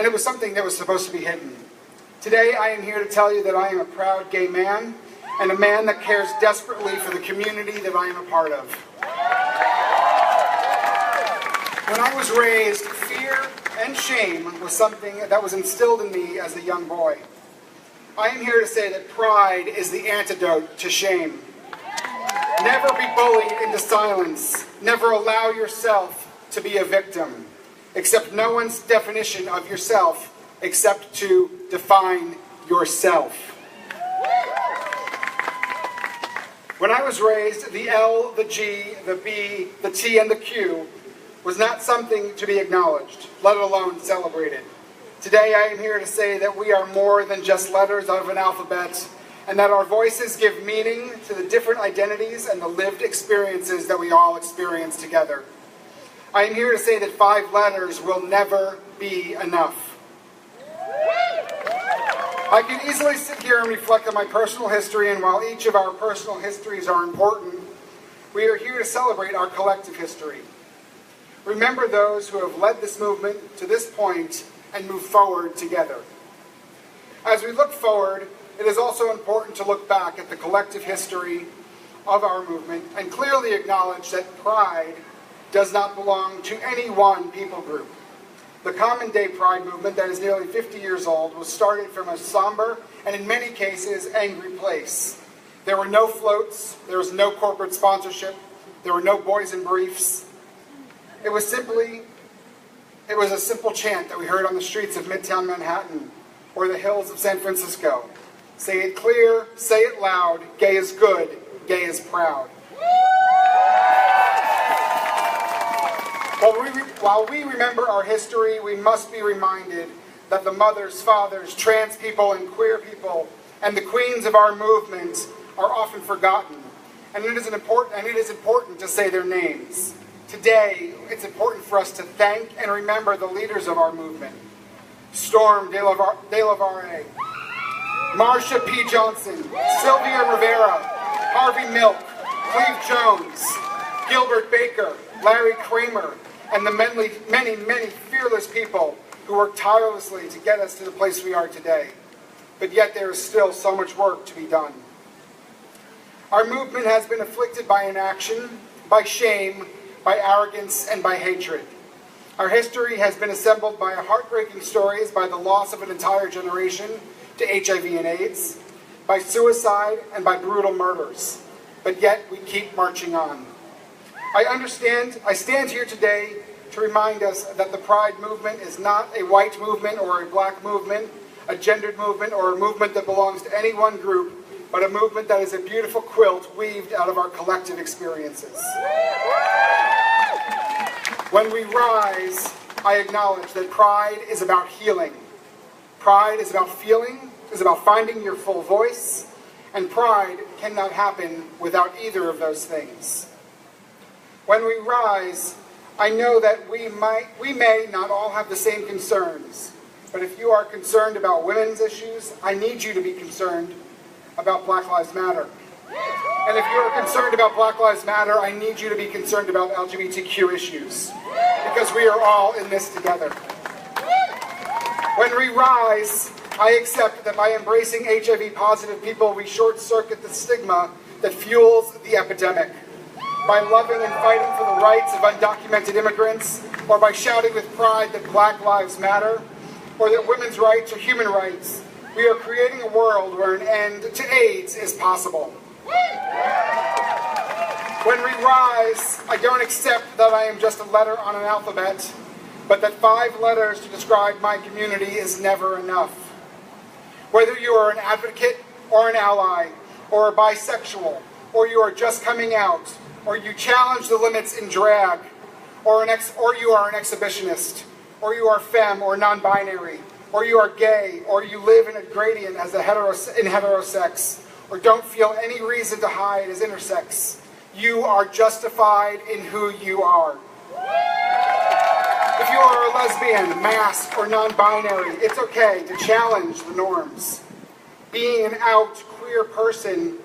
and it was something that was supposed to be hidden. Today, I am here to tell you that I am a proud gay man, and a man that cares desperately for the community that I am a part of. When I was raised, fear and shame was something that was instilled in me as a young boy. I am here to say that pride is the antidote to shame. Never be bullied into silence. Never allow yourself to be a victim. Accept no one's definition of yourself except to define yourself. When I was raised, the L, the G, the B, the T, and the Q was not something to be acknowledged, let alone celebrated. Today I am here to say that we are more than just letters out of an alphabet, and that our voices give meaning to the different identities and the lived experiences that we all experience together. I am here to say that 5 letters will never be enough. I can easily sit here and reflect on my personal history, and while each of our personal histories are important, we are here to celebrate our collective history. Remember those who have led this movement to this point and move forward together. As we look forward, it is also important to look back at the collective history of our movement and clearly acknowledge that pride does not belong to any one people group. The Common Day Pride movement that is nearly 50 years old was started from a somber and in many cases angry place. There were no floats, there was no corporate sponsorship, there were no boys in briefs. It was a simple chant that we heard on the streets of Midtown Manhattan or the hills of San Francisco. Say it clear, say it loud, gay is good, gay is proud. While we remember our history, we must be reminded that the mothers, fathers, trans people, and queer people, and the queens of our movement are often forgotten. And it is important to say their names. Today, it's important for us to thank and remember the leaders of our movement. Storm De La Valle, Marsha P. Johnson, Sylvia Rivera, Harvey Milk, Cleve Jones, Gilbert Baker, Larry Kramer, and the many, many fearless people who worked tirelessly to get us to the place we are today. But yet there is still so much work to be done. Our movement has been afflicted by inaction, by shame, by arrogance, and by hatred. Our history has been assembled by heartbreaking stories, by the loss of an entire generation to HIV and AIDS, by suicide, and by brutal murders. But yet we keep marching on. I stand here today to remind us that the Pride movement is not a white movement or a black movement, a gendered movement, or a movement that belongs to any one group, but a movement that is a beautiful quilt weaved out of our collective experiences. When we rise, I acknowledge that pride is about healing. Pride is about feeling, is about finding your full voice, and pride cannot happen without either of those things. When we rise, I know that we may not all have the same concerns, but if you are concerned about women's issues, I need you to be concerned about Black Lives Matter. And if you're concerned about Black Lives Matter, I need you to be concerned about LGBTQ issues, because we are all in this together. When we rise, I accept that by embracing HIV-positive people, we short-circuit the stigma that fuels the epidemic. By loving and fighting for the rights of undocumented immigrants, or by shouting with pride that Black Lives Matter, or that women's rights are human rights, we are creating a world where an end to AIDS is possible. When we rise, I don't accept that I am just a letter on an alphabet, but that 5 letters to describe my community is never enough. Whether you are an advocate or an ally, or a bisexual, or you are just coming out, or you challenge the limits in drag, or you are an exhibitionist, or you are femme or non-binary, or you are gay, or you live in a gradient as in heterosex, or don't feel any reason to hide as intersex, you are justified in who you are. If you are a lesbian, masked, or non-binary, it's okay to challenge the norms. Being an out queer person,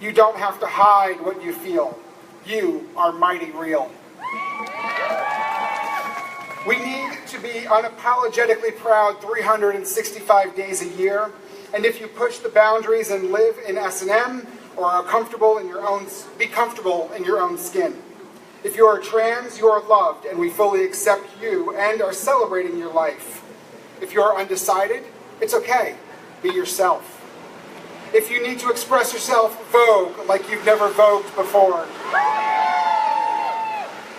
you don't have to hide what you feel. You are mighty real. We need to be unapologetically proud 365 days a year, and if you push the boundaries and live in S&M or are comfortable in your own, be comfortable in your own skin. If you are trans, you are loved, and we fully accept you and are celebrating your life. If you are undecided, it's okay. Be yourself. If you need to express yourself, vogue like you've never vogued before.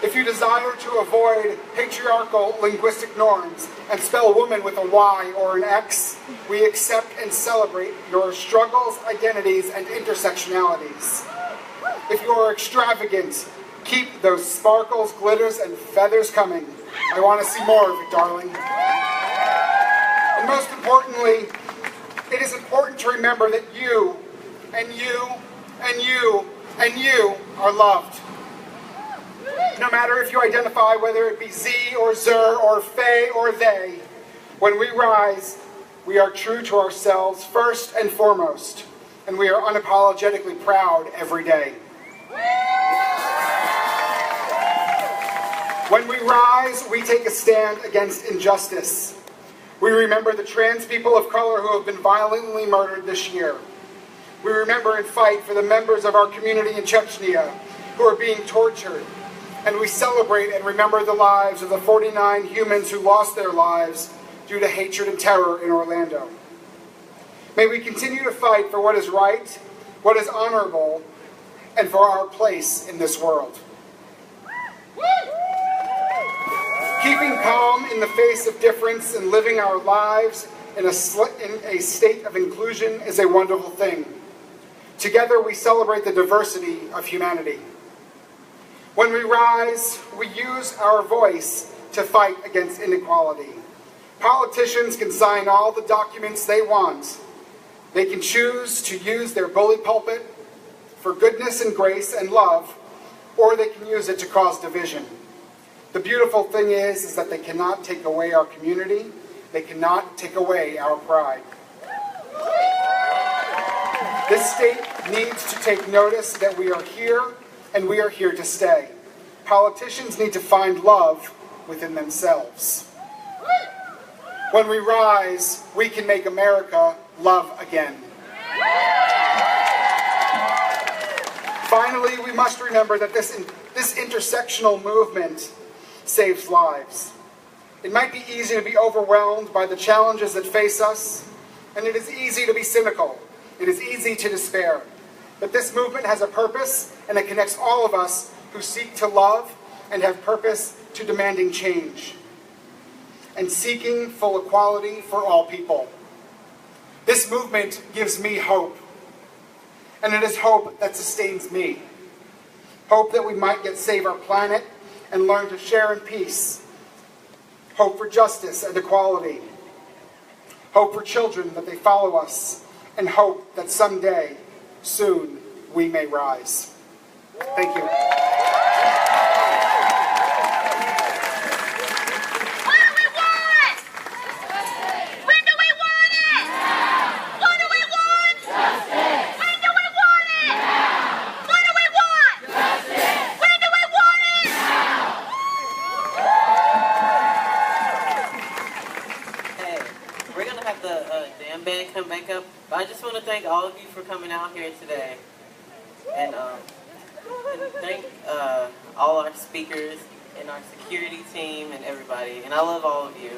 If you desire to avoid patriarchal linguistic norms and spell woman with a Y or an X, we accept and celebrate your struggles, identities, and intersectionalities. If you are extravagant, keep those sparkles, glitters, and feathers coming. I want to see more of it, darling. And most importantly, it is important to remember that you, and you, and you, and you are loved. No matter if you identify whether it be Z or Zer or Faye or they, when we rise, we are true to ourselves first and foremost, and we are unapologetically proud every day. When we rise, we take a stand against injustice. We remember the trans people of color who have been violently murdered this year. We remember and fight for the members of our community in Chechnya who are being tortured. And we celebrate and remember the lives of the 49 humans who lost their lives due to hatred and terror in Orlando. May we continue to fight for what is right, what is honorable, and for our place in this world. Keeping calm in the face of difference and living our lives in a state of inclusion is a wonderful thing. Together we celebrate the diversity of humanity. When we rise, we use our voice to fight against inequality. Politicians can sign all the documents they want. They can choose to use their bully pulpit for goodness and grace and love, or they can use it to cause division. The beautiful thing is that they cannot take away our community. They cannot take away our pride. This state needs to take notice that we are here and we are here to stay. Politicians need to find love within themselves. When we rise, we can make America love again. Finally, we must remember that this intersectional movement saves lives. It might be easy to be overwhelmed by the challenges that face us, and it is easy to be cynical. It is easy to despair. But this movement has a purpose, and it connects all of us who seek to love and have purpose to demanding change and seeking full equality for all people. This movement gives me hope, and it is hope that sustains me. Hope that we might yet save our planet and learn to share in peace. Hope for justice and equality. Hope for children that they follow us, and hope that someday, soon, we may rise. Thank you. Come back up. But I just want to thank all of you for coming out here today, and thank all our speakers and our security team and everybody. And I love all of you.